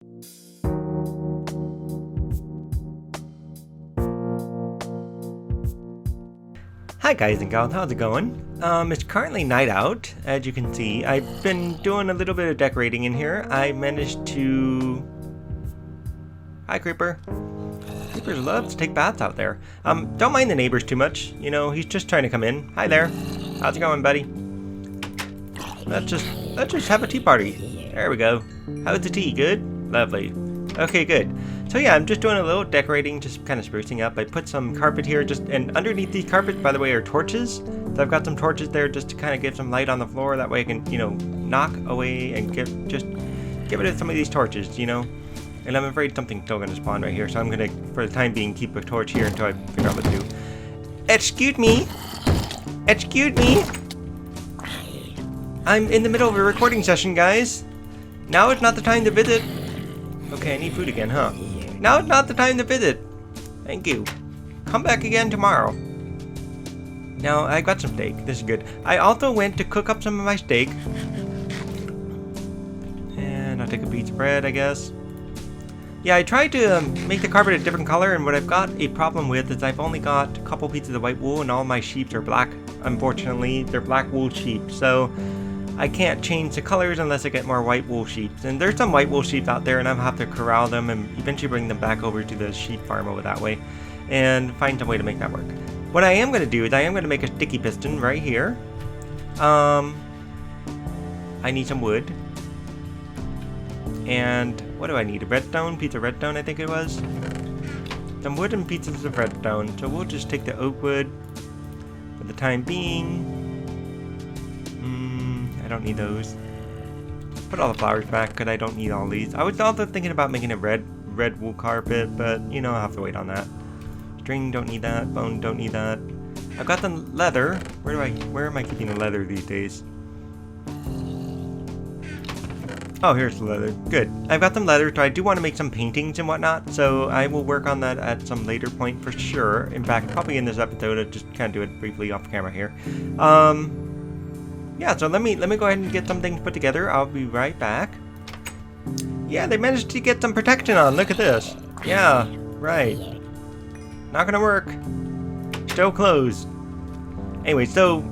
Hi guys and gals, how's it going? It's currently night out, as you can see. I've been doing a little bit of decorating in here. I managed to... Hi Creeper. Creepers love to take baths out there. Don't mind the neighbors too much. You know, he's just trying to come in. Hi there. How's it going, buddy? Let's just have a tea party. There we go. How's the tea? Good? Lovely. Okay, good. So yeah, I'm just doing a little decorating, just kind of sprucing up. I put some carpet here, and underneath these carpets, by the way, are torches. So I've got some torches there just to kind of give some light on the floor. That way I can, you know, knock away and get rid of some of these torches, you know. And I'm afraid something's still going to spawn right here, so I'm going to, for the time being, keep a torch here until I figure out what to do. Excuse me! Excuse me! I'm in the middle of a recording session, guys. Now is not the time to visit. Okay, I need food again, huh? Now is not the time to visit. Thank you. Come back again tomorrow. Now, I got some steak. This is good. I also went to cook up some of my steak. And I'll take a piece of bread, I guess. Yeah, I tried to make the carpet a different color, and what I've got a problem with is I've only got a couple pieces of white wool, and all my sheep are black. Unfortunately, they're black wool sheep, so I can't change the colors unless I get more white wool sheep. And there's some white wool sheep out there, and I'll have to corral them and eventually bring them back over to the sheep farm over that way and find some way to make that work. What I am going to do is I am going to make a sticky piston right here. I need some wood. And what do I need? A redstone? Piece of redstone, I think it was. Some wood and pieces of redstone. So we'll just take the oak wood for the time being. I don't need those. Put all the flowers back because I don't need all these. I was also thinking about making a red wool carpet, but you know, I'll have to wait on that. String, don't need that. Bone, don't need that. I've got the leather. Where am I keeping the leather these days? Oh, here's the leather. Good. I've got some leather, so I do want to make some paintings and whatnot, so I will work on that at some later point for sure. In fact, probably in this episode, I'll just kind of do it briefly off camera here. Yeah, so let me go ahead and get some things put together. I'll be right back. Yeah, they managed to get some protection on. Look at this. Yeah, right. Not gonna work. Still closed. Anyway, so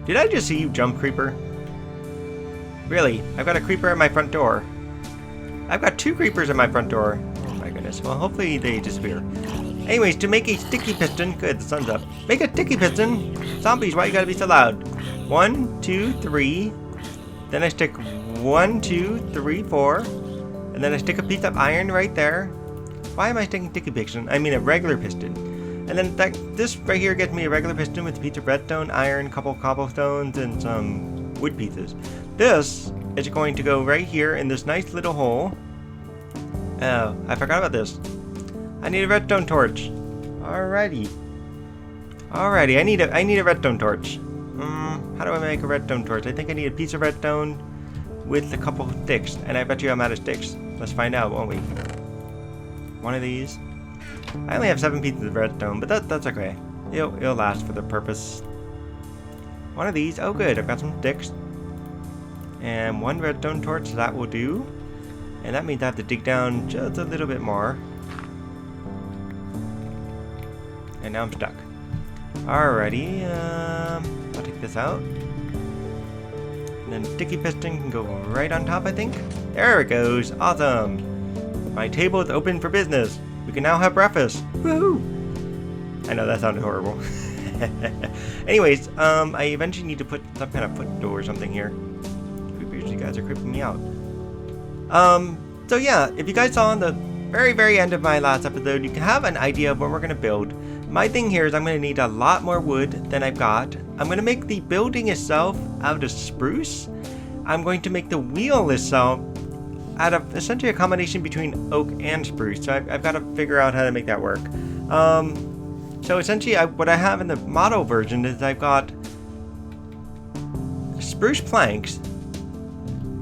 did I just see you jump, creeper? Really? I've got a creeper at my front door. I've got two creepers at my front door. Oh my goodness. Well, hopefully they disappear. Anyways, to make a sticky piston, good, the sun's up. Make a sticky piston. Zombies, why you gotta be so loud? 1, 2, 3. Then I stick 1, 2, 3, 4. And then I stick a piece of iron right there. Why am I sticking sticky piston? I mean a regular piston. And then this right here gets me a regular piston with a piece of redstone, iron, couple cobblestones, and some wood pieces. This is going to go right here in this nice little hole. Oh, I forgot about this. I need a redstone torch. Alrighty, I need a redstone torch. How do I make a redstone torch? I think I need a piece of redstone with a couple of sticks, and I bet you I'm out of sticks. Let's find out, won't we? One of these. I only have 7 pieces of redstone, but that's okay. It'll last for the purpose. One of these. Oh, good. I've got some sticks. And 1 redstone torch, that will do. And that means I have to dig down just a little bit more. And now I'm stuck. Alrighty, I'll take this out. And then sticky piston can go right on top, I think. There it goes. Awesome. My table is open for business. We can now have breakfast. Woohoo! I know that sounded horrible. Anyways, I eventually need to put some kind of foot door or something here. You guys are creeping me out. So yeah, if you guys saw on the very, very end of my last episode, you can have an idea of what we're going to build. My thing here is I'm going to need a lot more wood than I've got. I'm going to make the building itself out of spruce. I'm going to make the wheel itself out of essentially a combination between oak and spruce. So I've got to figure out how to make that work. So essentially what I have in the model version is I've got spruce planks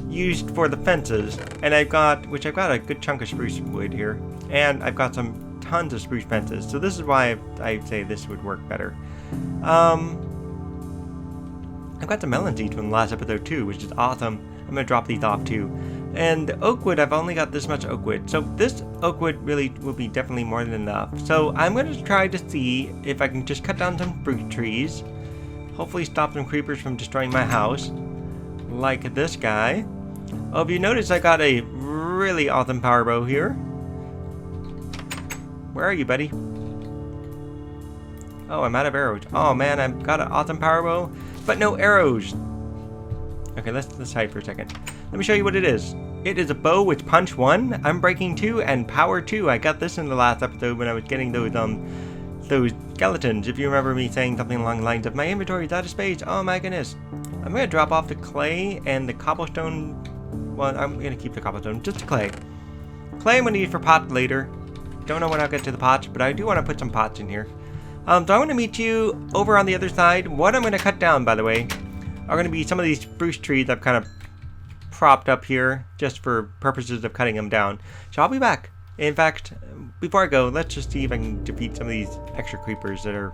used for the fences, and I've got a good chunk of spruce wood here, and I've got some tons of spruce fences. So this is why I say this would work better. I've got some melon seeds from the last episode too, which is awesome. I'm gonna drop these off too. And the oak wood, I've only got this much oak wood. So this oak wood really will be definitely more than enough. So I'm going to try to see if I can just cut down some fruit trees. Hopefully stop some creepers from destroying my house. Like this guy. Oh, if you notice, I got a really awesome power bow here. Where are you, buddy? Oh, I'm out of arrows. Oh man, I've got an awesome power bow, but no arrows. Okay, let's hide for a second. Let me show you what it is. It is a bow with punch 1, unbreaking 2, and power 2. I got this in the last episode when I was getting those skeletons. If you remember me saying something along the lines of, my inventory is out of space. Oh my goodness. I'm gonna drop off the clay and the cobblestone. Well, I'm gonna keep the cobblestone, just the clay. Clay I'm gonna need for pots later. Don't know when I'll get to the pots, but I do want to put some pots in here. So I'm going to meet you over on the other side. What I'm going to cut down, by the way, are going to be some of these spruce trees I've kind of propped up here just for purposes of cutting them down. So I'll be back. In fact, before I go, let's just see if I can defeat some of these extra creepers that are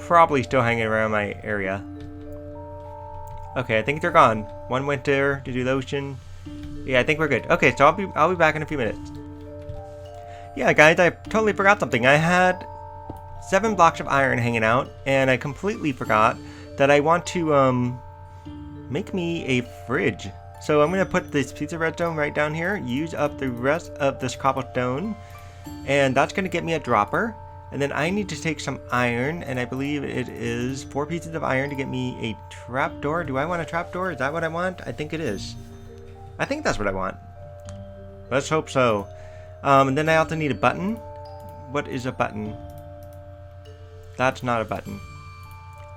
probably still hanging around my area. Okay, I think they're gone. One went there to do the ocean. Yeah, I think we're good. Okay, so I'll be back in a few minutes. Yeah, guys, I totally forgot something. I had 7 blocks of iron hanging out, and I completely forgot that I want to make me a fridge. So I'm going to put this piece of redstone right down here, use up the rest of this cobblestone, and that's going to get me a dropper. And then I need to take some iron, and I believe it is 4 pieces of iron to get me a trapdoor. Do I want a trapdoor? Is that what I want? I think it is. I think that's what I want. Let's hope so. And then I also need a button. What is a button? That's not a button.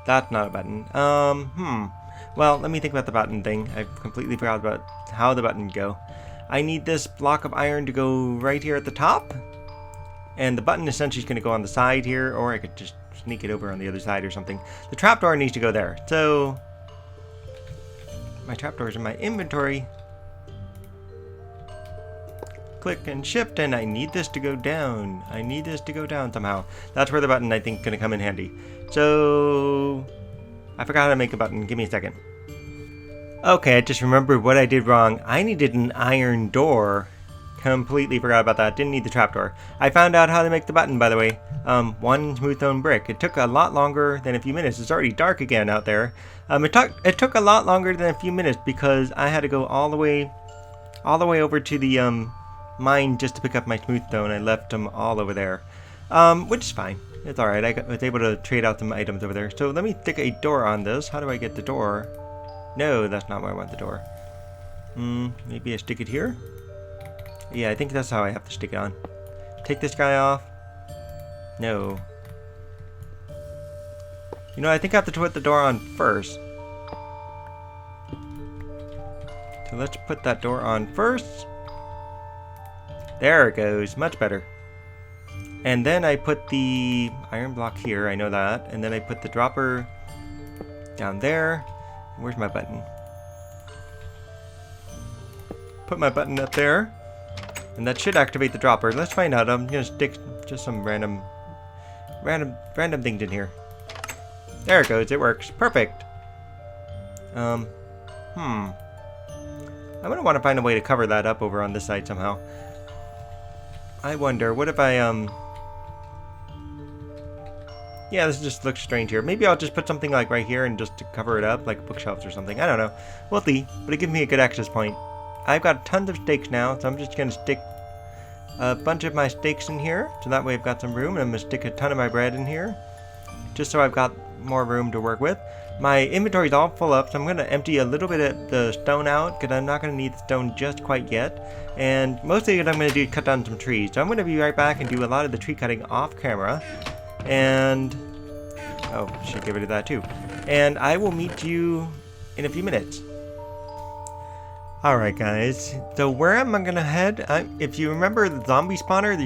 That's not a button. Well, let me think about the button thing. I completely forgot about how the button go. I need this block of iron to go right here at the top. And the button essentially is going to go on the side here, or I could just sneak it over on the other side or something. The trapdoor needs to go there. So, my trapdoor is in my inventory. Click and shift, and I need this to go down. I need this to go down somehow. That's where the button, I think, is going to come in handy. So, I forgot how to make a button. Give me a second. Okay, I just remembered what I did wrong. I needed an iron door. Completely forgot about that. Didn't need the trapdoor. I found out how to make the button, by the way. 1 smooth stone brick. It took a lot longer than a few minutes. It's already dark again out there. It took a lot longer than a few minutes because I had to go all the way over to the mine just to pick up my smooth stone. I left them all over there, which is fine. It's alright. I was able to trade out some items over there. So let me stick a door on this. How do I get the door? No, that's not where I want the door. Maybe I stick it here? Yeah, I think that's how I have to stick it on. Take this guy off. No. You know, I think I have to put the door on first. So let's put that door on first. There it goes. Much better. And then I put the iron block here. I know that. And then I put the dropper down there. Where's my button? Put my button up there. And that should activate the dropper. Let's find out. I'm going to stick just some random things in here. There it goes. It works. Perfect. I'm going to want to find a way to cover that up over on this side somehow. I wonder, what if I, yeah, this just looks strange here. Maybe I'll just put something like right here and just to cover it up, like bookshelves or something. I don't know. We'll see. But it gives me a good access point. I've got tons of steaks now, so I'm just going to stick a bunch of my steaks in here. So that way I've got some room. And I'm going to stick a ton of my bread in here. Just so I've got more room to work with. My inventory's all full up, so I'm going to empty a little bit of the stone out, because I'm not going to need the stone just quite yet. And mostly what I'm going to do is cut down some trees. So I'm going to be right back and do a lot of the tree cutting off camera. And, oh, should get rid of that too. And I will meet you in a few minutes. Alright guys, so where am I gonna head? If you remember the zombie spawner,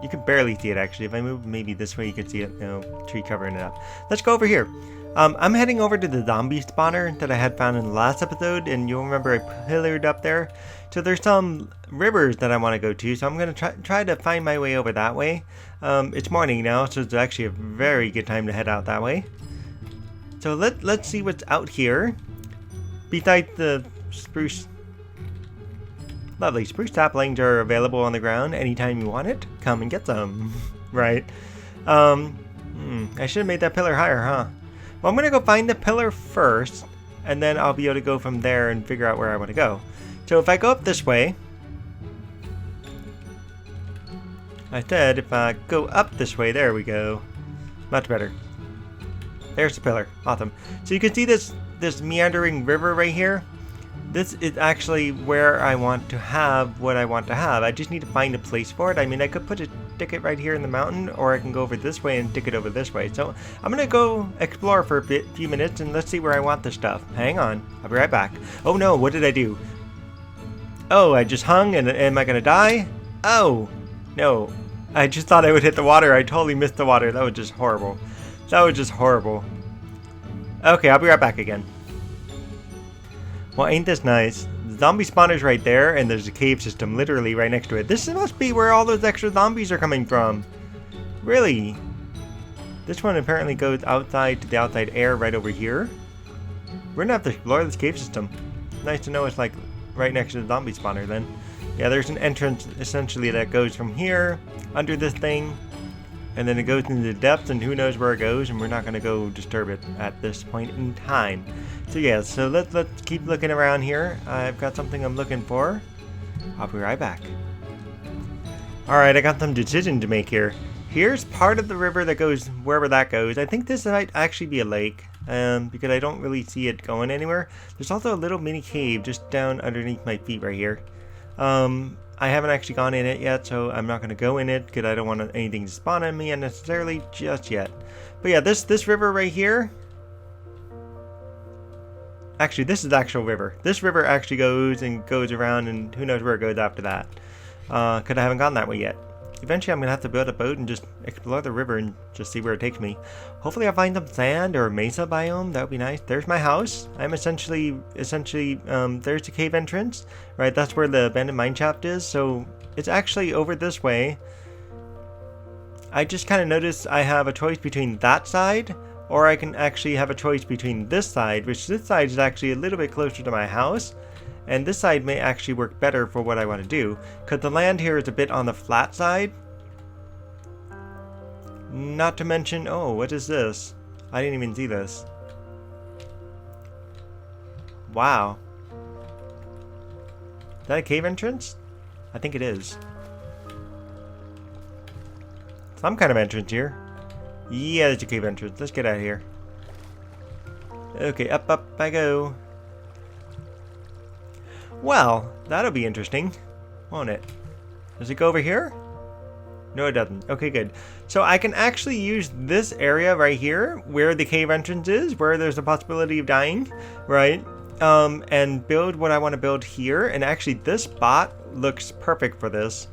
you can barely see it actually. If I move maybe this way you can see it, tree covering it up. Let's go over here. I'm heading over to the zombie spawner that I had found in the last episode, and you'll remember I pillared up there. So there's some rivers that I want to go to, so I'm gonna try to find my way over that way. It's morning now, so it's actually a very good time to head out that way. So let's see what's out here. Besides the spruce Lovely. Spruce saplings are available on the ground anytime you want it. Come and get some. Right. I should have made that pillar higher, huh? Well, I'm going to go find the pillar first, and then I'll be able to go from there and figure out where I want to go. So if I go up this way, I said if I go up this way, there we go. Much better. There's the pillar. Awesome. So you can see this meandering river right here. This is actually where I want to have what I want to have. I just need to find a place for it. I mean, I could stick it right here in the mountain, or I can go over this way and stick it over this way. So I'm going to go explore for a few minutes, and let's see where I want the stuff. Hang on. I'll be right back. Oh no, what did I do? Oh, I just hung, and am I going to die? Oh, no. I just thought I would hit the water. I totally missed the water. That was just horrible. That was just horrible. Okay, I'll be right back again. Well, ain't this nice? The zombie spawner's right there, and there's a cave system literally right next to it. This must be where all those extra zombies are coming from. Really? This one apparently goes outside to the outside air right over here. We're gonna have to explore this cave system. Nice to know it's like right next to the zombie spawner then. Yeah, there's an entrance essentially that goes from here, under this thing, and then it goes into the depths, and who knows where it goes, and we're not going to go disturb it at this point in time. So yeah, so let's keep looking around here. I've got something I'm looking for. I'll be right back. Alright, I got some decision to make here. Here's part of the river that goes wherever that goes. I think this might actually be a lake, because I don't really see it going anywhere. There's also a little mini cave just down underneath my feet right here. I haven't actually gone in it yet, so I'm not going to go in it because I don't want anything to spawn on me unnecessarily just yet. But yeah, this river right here. Actually, this is the actual river. This river actually goes around, and who knows where it goes after that. Because I haven't gone that way yet. Eventually, I'm going to have to build a boat and just explore the river and just see where it takes me. Hopefully, I'll find some sand or mesa biome. That would be nice. There's my house. I'm essentially, there's the cave entrance, right? That's where the abandoned mine shaft is. So it's actually over this way. I just kind of noticed I have a choice between that side, or I can actually have a choice between this side, which this side is actually a little bit closer to my house. And this side may actually work better for what I want to do, because the land here is a bit on the flat side. Not to mention, oh, what is this? I didn't even see this. Wow. Is that a cave entrance? I think it is. Some kind of entrance here. Yeah, there's a cave entrance. Let's get out of here. Okay, up I go. Well, that'll be interesting, won't it? Does it go over here? No, it doesn't. Okay, good. So I can actually use this area right here, where the cave entrance is, where there's a possibility of dying, right? And build what I want to build here. And actually, this spot looks perfect for this.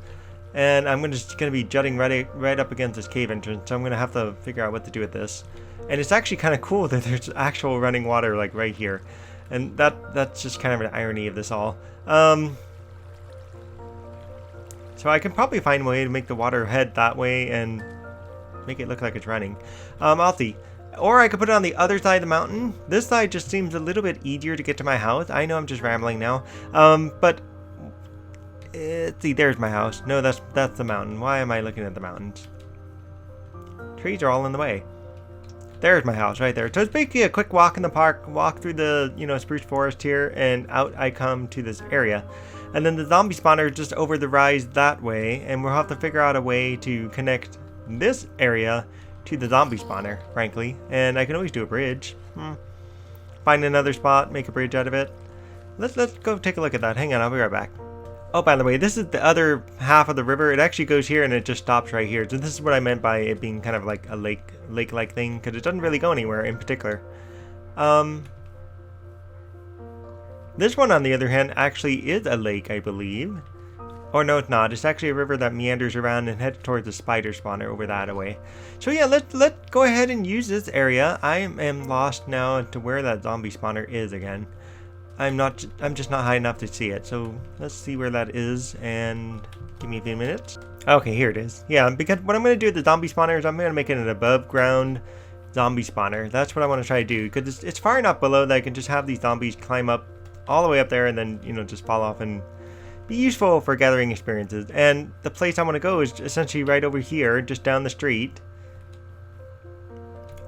And I'm just going to be jutting right up against this cave entrance. So I'm going to have to figure out what to do with this. And it's actually kind of cool that there's actual running water like right here. And that's just kind of an irony of this all. So I can probably find a way to make the water head that way and make it look like it's running. I'll see. Or I could put it on the other side of the mountain. This side just seems a little bit easier to get to my house. I know I'm just rambling now. But let's see, there's my house. No, that's the mountain. Why am I looking at the mountains? Trees are all in the way. There's my house right there. So it's basically a quick walk in the park, walk through the, spruce forest here, and out I come to this area. And then the zombie spawner is just over the rise that way, and we'll have to figure out a way to connect this area to the zombie spawner, frankly. And I can always do a bridge. Find another spot, make a bridge out of it. Let's go take a look at that. Hang on, I'll be right back. Oh, by the way, this is the other half of the river. It actually goes here and it just stops right here. So this is what I meant by it being kind of like a lake-like thing, because it doesn't really go anywhere in particular. This one, on the other hand, actually is a lake, I believe. Or no, it's not. It's actually a river that meanders around and heads towards the spider spawner over that way. So yeah, let's go ahead and use this area. I am lost now to where that zombie spawner is again. I'm just not high enough to see it. So let's see where that is, and give me a few minutes. Okay, here it is. Yeah, because what I'm going to do with the zombie spawner is I'm going to make it an above ground zombie spawner. That's what I want to try to do, because it's far enough below that I can just have these zombies climb up all the way up there and then, just fall off and be useful for gathering experiences. And the place I want to go is essentially right over here, just down the street.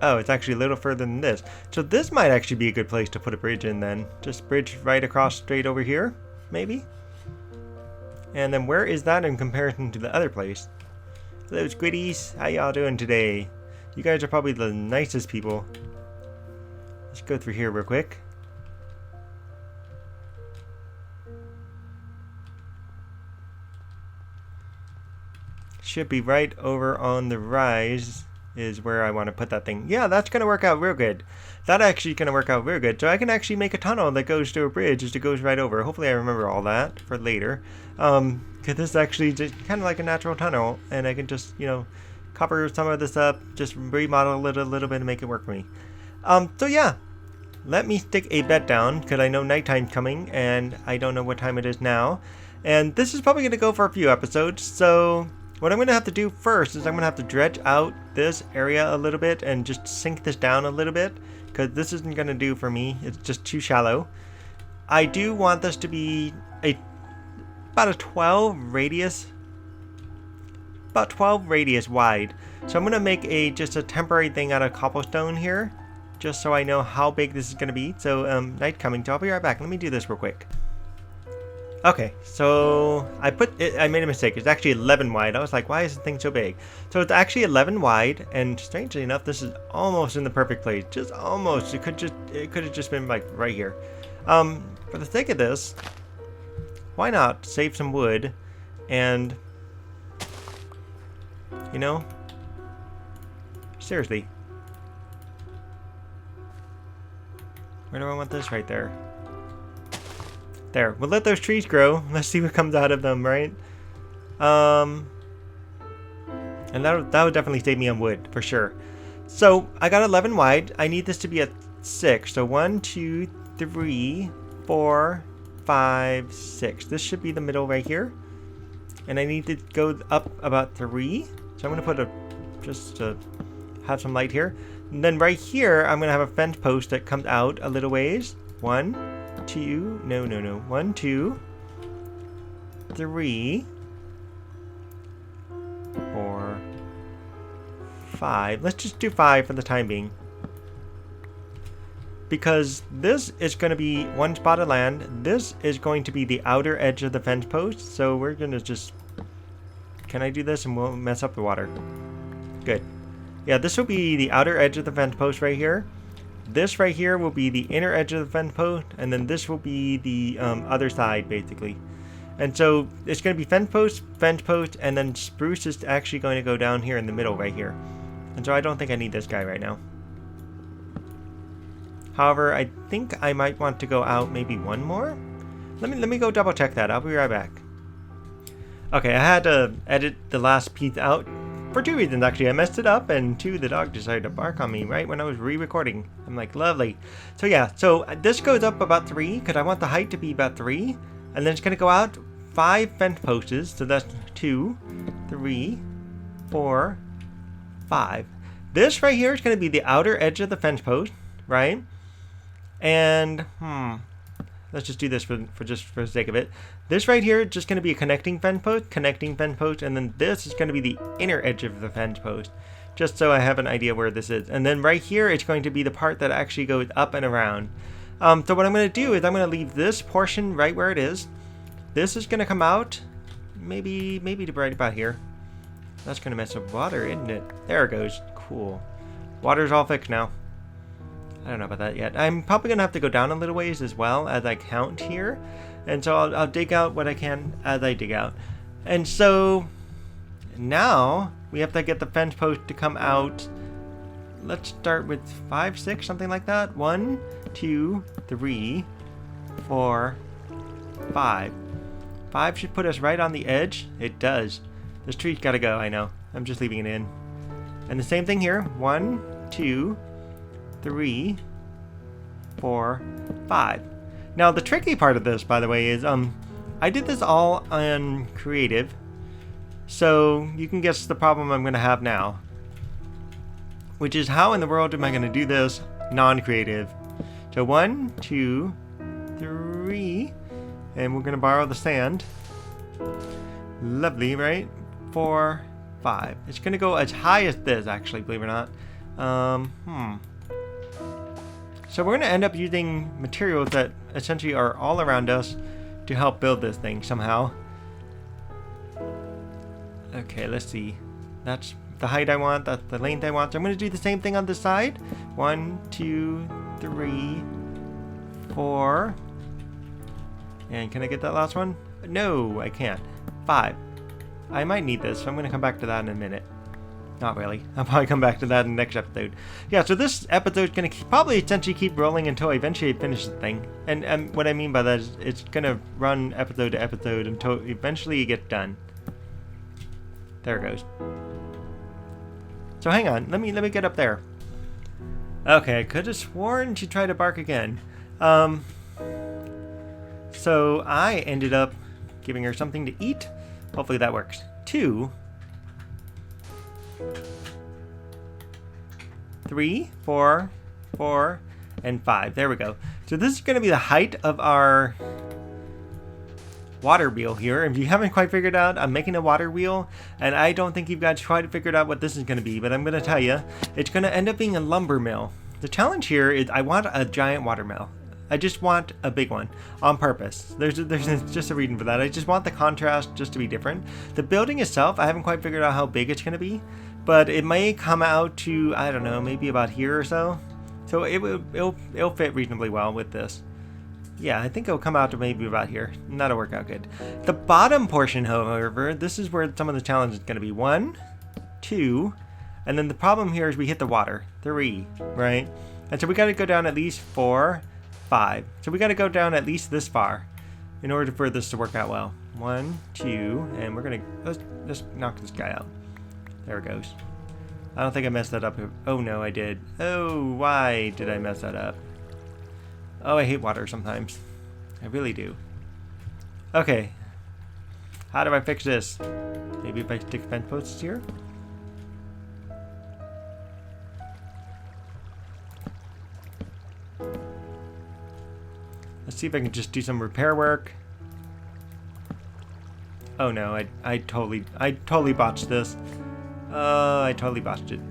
Oh, it's actually a little further than this. So this might actually be a good place to put a bridge in then. Just bridge right across straight over here, maybe? And then where is that in comparison to the other place? Hello, Squiddies. How y'all doing today? You guys are probably the nicest people. Let's go through here real quick. Should be right over on the rise is where I want to put that thing. Yeah, that's going to work out real good. That actually going to work out real good. So I can actually make a tunnel that goes to a bridge as it goes right over. Hopefully I remember all that for later. Because this is actually just kind of like a natural tunnel. And I can just, you know, cover some of this up. Just remodel it a little bit and make it work for me. So yeah. Let me stick a bed down because I know nighttime's coming. And I don't know what time it is now. And this is probably going to go for a few episodes. So what I'm going to have to do first is I'm going to have to dredge out this area a little bit and just sink this down a little bit because this isn't going to do for me. It's just too shallow. I do want this to be about a 12 radius wide. So I'm going to make just a temporary thing out of cobblestone here just so I know how big this is going to be. So night coming, so I'll be right back. Let me do this real quick. Okay, so I made a mistake. It's actually 11 wide. I was like, why is the thing so big? So it's actually 11 wide, and strangely enough, this is almost in the perfect place. Just almost. It could have just been like right here. For the sake of this, why not save some wood and, you know, seriously. Where do I want this? Right there. There, we'll let those trees grow. Let's see what comes out of them, right? And that would definitely save me on wood, for sure. So, I got 11 wide. I need this to be at 6. So, 1, 2, 3, 4, 5, 6. This should be the middle right here. And I need to go up about 3. So, I'm going to put just to have some light here. And then right here, I'm going to have a fence post that comes out a little ways. 1, 2, no. 1, 2, 3, 4, 5. Let's just do 5 for the time being. Because this is going to be one spot of land. This is going to be the outer edge of the fence post. So we're going to just... Can I do this and won't mess up the water? Good. Yeah, this will be the outer edge of the fence post right here. This right here will be the inner edge of the fence post, and then this will be the other side, basically. And so it's going to be fence post, and then Spruce is actually going to go down here in the middle right here. And so I don't think I need this guy right now. However, I think I might want to go out maybe one more. Let me go double check that. I'll be right back. Okay, I had to edit the last piece out. For 2 reasons, actually. I messed it up, and 2, the dog decided to bark on me right when I was re-recording. I'm like, lovely. So yeah, so this goes up about 3, because I want the height to be about 3. And then it's going to go out 5 fence posts, so that's 2, 3, 4, 5. This right here is going to be the outer edge of the fence post, right? And, let's just do this for the sake of it. This right here is just going to be a connecting fence post, and then this is going to be the inner edge of the fence post, just so I have an idea where this is. And then right here, it's going to be the part that actually goes up and around. So what I'm going to do is I'm going to leave this portion right where it is. This is going to come out, maybe to right about here. That's going to mess up water, isn't it? There it goes. Cool. Water's all fixed now. I don't know about that yet. I'm probably going to have to go down a little ways as well as I count here. And so I'll dig out what I can as I dig out. And so now we have to get the fence post to come out. Let's start with 5, 6, something like that. 1, 2, 3, 4, 5. 5 should put us right on the edge. It does. This tree's got to go, I know. I'm just leaving it in. And the same thing here. 1, 2, 3, 4, 5. Now the tricky part of this, by the way, is I did this all on creative, so you can guess the problem I'm going to have now, which is how in the world am I going to do this non-creative? So 1, 2, 3, and we're going to borrow the sand. Lovely, right? 4, 5. It's gonna go as high as this, actually, believe it or not. So we're gonna end up using materials that essentially are all around us to help build this thing somehow. Okay, let's see. That's the height I want, that's the length I want. So I'm gonna do the same thing on the side. 1, 2, 3, 4. And can I get that last one? No, I can't. 5. I might need this, so I'm going to come back to that in a minute. Not really. I'll probably come back to that in the next episode. Yeah, so this episode is going to probably essentially keep rolling until I eventually finish the thing. And what I mean by that is it's going to run episode to episode until eventually it gets done. There it goes. So hang on, let me get up there. Okay, I could have sworn she tried to bark again. So I ended up giving her something to eat. Hopefully that works. 2, 3, 4, 4, and 5. There we go. So this is going to be the height of our water wheel here. If you haven't quite figured out, I'm making a water wheel, and I don't think you've got quite figured out what this is going to be, but I'm going to tell you, it's going to end up being a lumber mill. The challenge here is I want a giant water mill. I just want a big one on purpose. There's just a reason for that. I just want the contrast just to be different. The building itself, I haven't quite figured out how big it's going to be, but it may come out to, I don't know, maybe about here or so. So it'll fit reasonably well with this. Yeah, I think it'll come out to maybe about here. And that'll work out good. The bottom portion, however, this is where some of the challenge is going to be. 1, 2, and then the problem here is we hit the water. 3, right? And so we got to go down at least 4, 5. So we got to go down at least this far in order for this to work out well. 1, 2, and we're gonna let's knock this guy out. There it goes. I don't think I messed that up. Oh no, I did. Oh, why did I mess that up? Oh, I hate water sometimes. I really do. Okay. How do I fix this? Maybe if I stick fence posts here? Let's see if I can just do some repair work. Oh no, I totally botched this. I totally botched it.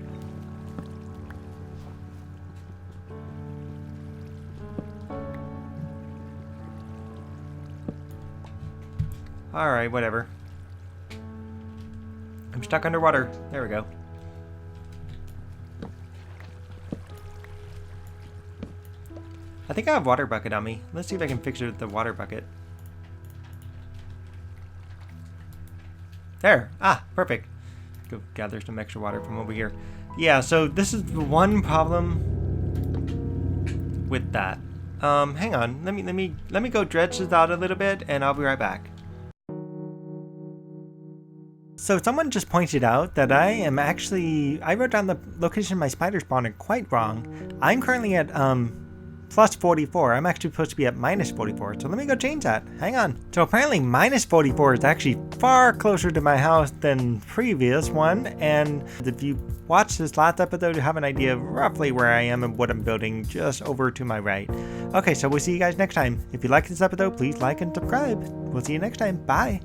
Alright, whatever. I'm stuck underwater. There we go. I think I have water bucket on me. Let's see if I can fix it with the water bucket. There. Ah, perfect. Go gather some extra water from over here. Yeah, so this is the one problem with that. Hang on. Let me go dredge this out a little bit, and I'll be right back. So someone just pointed out that I wrote down the location of my spider spawner quite wrong. I'm currently at plus 44. I'm actually supposed to be at minus 44. So let me go change that. Hang on. So apparently minus 44 is actually far closer to my house than previous one. And if you watch this last episode, you have an idea of roughly where I am and what I'm building just over to my right. Okay, so we'll see you guys next time. If you like this episode, please like and subscribe. We'll see you next time. Bye.